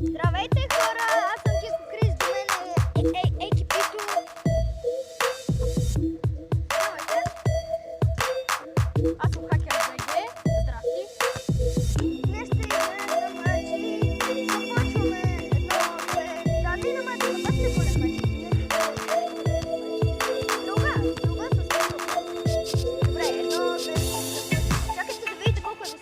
Здравейте хора, аз съм Кико Крис, до мен е екипито. Здравейте. Аз съм Хакер БГ. Здрасти. Днес ще играем на мачи. Започваме едно, две. Да, не на мачи, на баскетболен мачи. Друга с това. Добре, едно, две. Чакайте да видите колко е висок.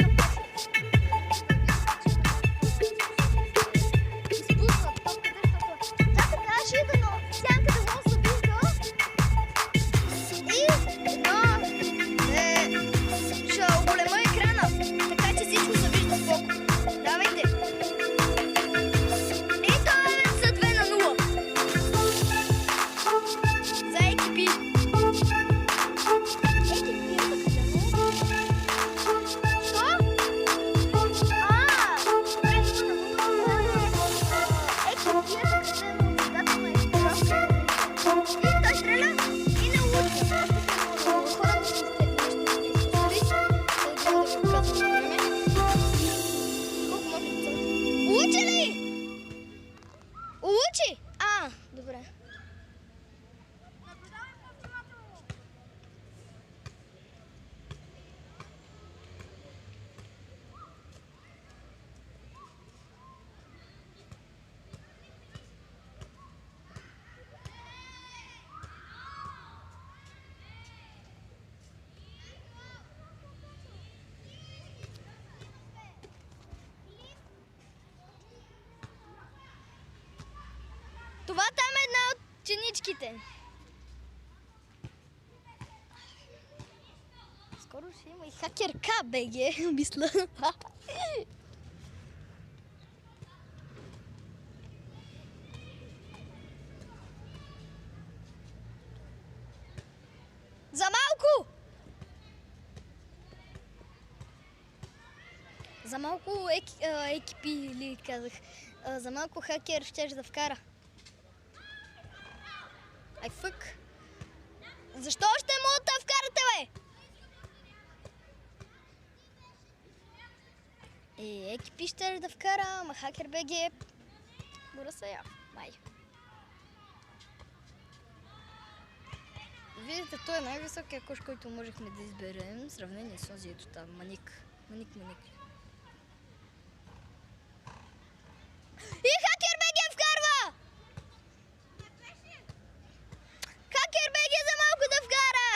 Улучи? Добре. Това там е една от чиничките. Скоро ще има и хакерка БГ, мисля. За малко! За малко екипи, или казах. За малко хакер щеш да вкара. Ай, фък. Защо още мога да вкарате, бе? Екипи ще да вкара, ама Хакер БГ гора са я, май. Видите, той е най-високия кош, който можехме да изберем в сравнение с този ето там, Маник. Маник. И Хакер БГ вкарва! Хакер БГ за малко да вкара!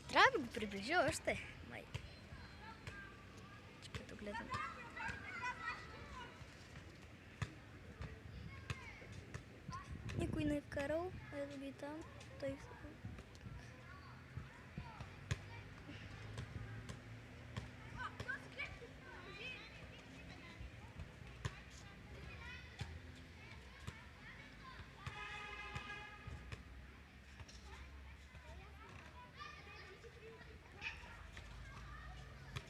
Трябва да го приближи още, май. Чакай да гледам. Никой не е вкарал, ето ги там. Той...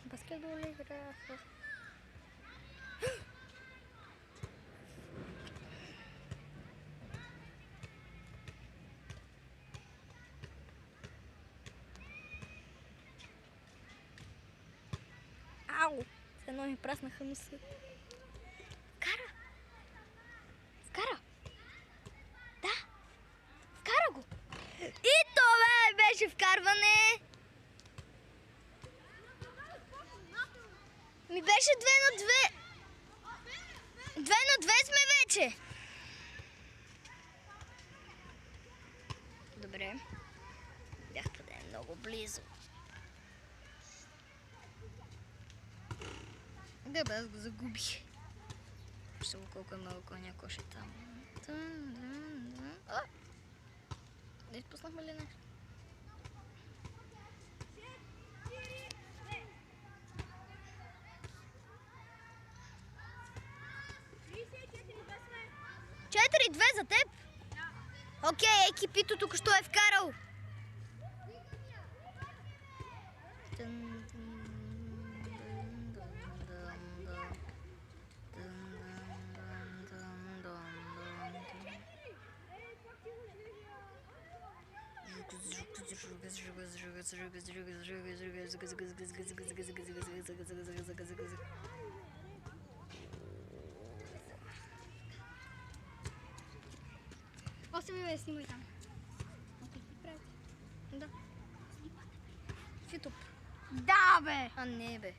Баскетбол играха. Ау! С едно ми праснаха носа. Вкара! Да! Вкара го! И това беше вкарване! Ми беше 2 на 2. 2 на 2 сме вече. Добре. Бях къде е много близо. Да, бе, аз го загубих. Вижте го колко е малко някош е там. Да изпуснахме ли нещо? Четири, 2 за теб? Окей, екипито тук що е вкарал. Още ми снимай там. Да. В YouTube. Да, бе! А не, бе.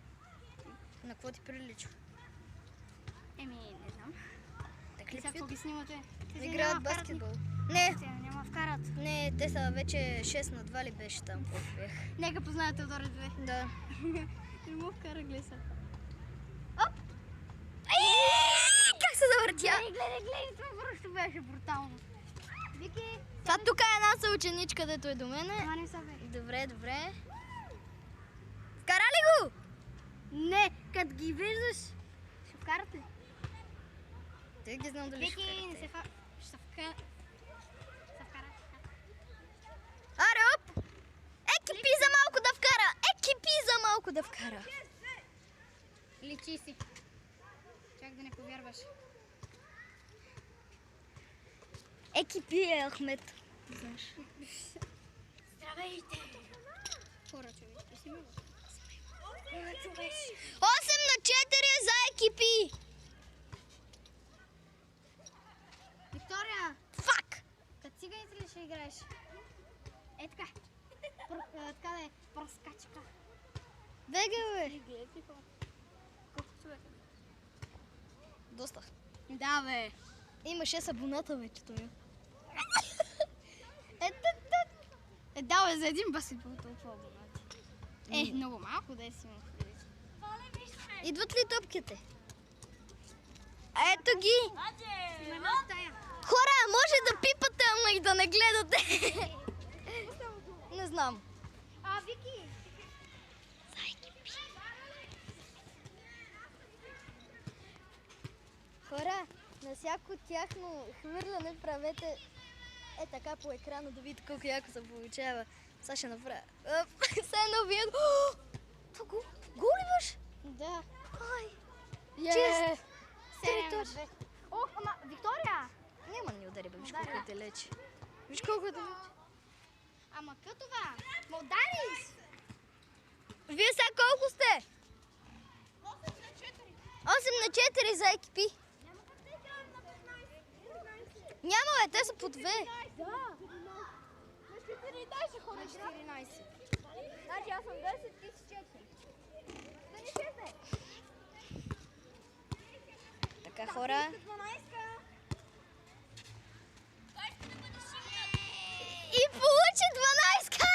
На какво ти прилича? Еми, не знам. Така ли Сега какво ги снимате? играят баскетбол? Не, Няма вкарат. не, те са вече 6 на 2 ли беше там, колко бях? Нека познаят Теодора 2. Да. Не му вкара, гледай сега. Как се завъртя? Гледай, това просто беше брутално. Вики, Това тук е една съученичка, дето е до мене. това не са бе. Добре. Вкара ли го? Не, като ги виждаш, ще вкарат ли? Те ги знам дали ще Вики, не вкарате. се вкара. Ще се вкара. Ще вкара. Аре, оп! Екипи за малко да вкара! Екипи за малко да вкара! Личи си. Чак да не повярваш. Екипи е Ахмет. Знаеш. Здравейте! Хора, човечки, си мило. 8 на 4 за екипи! Виктория, Фак! като циганите ли ще играеш? Е така. Така да е, пръскачка. Бега, бе! Гледай си хора. Колко човека? Доста. Да, бе. Има 6 абоната вече той. Да, бе, за един баскетбол толкова абонати. Много малко да е си имам предвид. Идват ли топките? Ето ги! Има една стая. Хора, може да пипате, ама и да не гледате. Не знам. Вики! Хора, на всяко тяхно хвърляне правете така по екрана да видите колко яко се получава. Сега ще направя. Все едно вие... Това гол ли беше? Да. Ай, Чест! Три точки. Ох, ама, Виктория! Няма да ни удари, бе, виж Удари. колко те лечи. Виж колко те лечи. Ама кътова! Ма удариш! Вие сега колко сте? 8 на 4 за екипи. Няма, бе, те са по 2. Да! На 14 хора. На 14. Значи аз съм 10, ти си 4. Да не 6. Така, хора. 12. И получи 12-ка!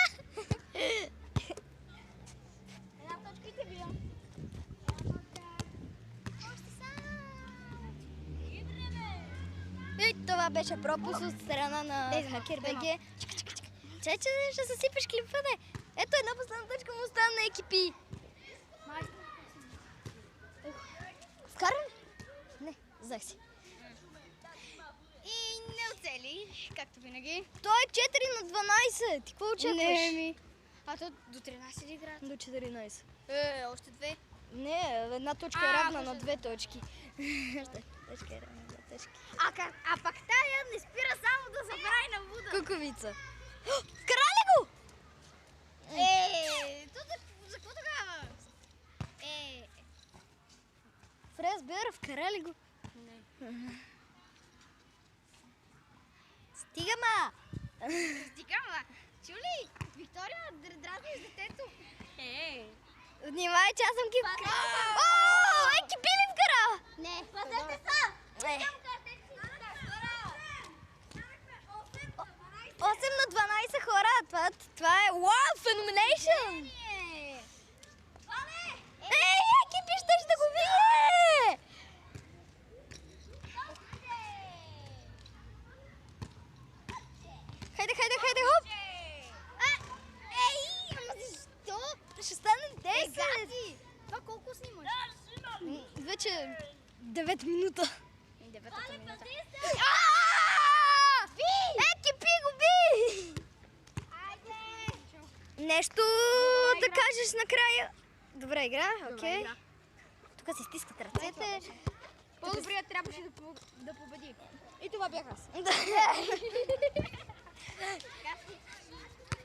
Една точка и те бия. И това беше пропуск от страна на Хакер БГ. Чакай, ще съсипеш клипа, не. Ето една последна точка му остана на екипи. Вкара ли? Не, взех си. И не оцели, както винаги. Той е 4 на 12. Ти какво очакваш? ми. А то до 13 ли играят? До 14. Още две. Не, една точка е равна на 2 точки. Точка е равна на 2 точки. А пак тая не спира само да забрави на Буда. Куковица. Вкара ли го? За какво тогава? Фрез Бер, вкара ли го? Не. Стига, ма! Стига, ма. Чули? Виктория, дразниш детето. Внимай, че аз съм кипка. О, екипи ли вкара? Не. Пазете са! 8 на 12 хора. Това е вау, феноменейшън! Ей, екипи, ще го види! Хайде, хоп! Ама защо? Ще стане 10. Това колко снимаш? Вече 9 минута. 9-та минута. Екипи го би! Нещо да кажеш накрая. Добра игра, окей. Тук си стискат ръцете. По-добрият трябваше да победи. И това бях аз. Да.